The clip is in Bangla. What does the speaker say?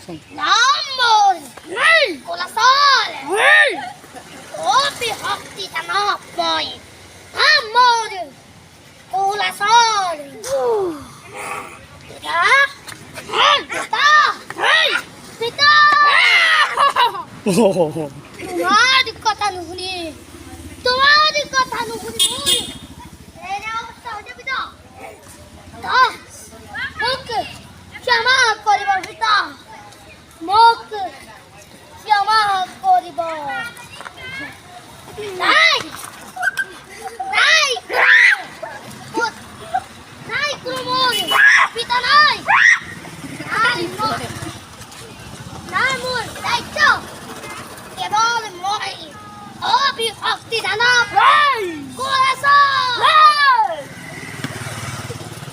আসুন। Namor, corazón, opi hokti tanok moy, amor, corazón. Tita, tita, tita. তোমার কথা নুশুনি, তোমার কথা নুশুনি এই অবস্থা হয়ে যাবি তো মুখ ক্ষমা করিব পিতা মুখ ক্ষমা করিব নাই নাই নাই কোনো পিতা নাই নাই নাই মোর দায়িত্ব কেবল মই অবিভক্তি দানব কোরাসন